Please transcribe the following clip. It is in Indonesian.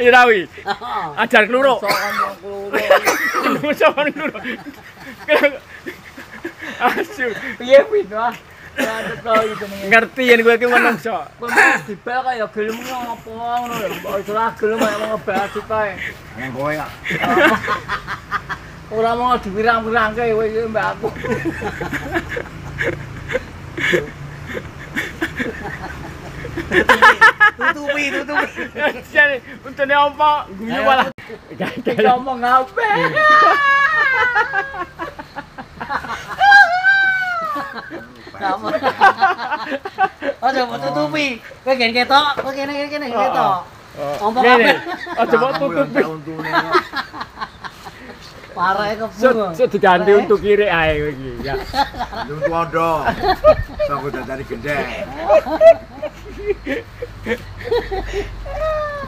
Irawi. Ajar kluro. Sowan kluro. Asu. Piye wis wah. Ngerti yen kowe iki menungso. Kowe dibel kaya gelem ngopo ngono lho. Ora gelem kaya ngebahas kae. Nang kowe kok. Ora mau diwirang-wirangke kowe iki mbak aku. Tutupi. Jadi untune apa? Guyu malah. Ngomong apa? Kamu. Oh, coba tutupi. Kowe kene ketok, kowe kene ketok. Ngomong apa? Aja mbok tutupi. Parah kebun. Sok diganti untuk kiri ae kowe iki. Ya. Untuk ondo. Sok udah dari gede.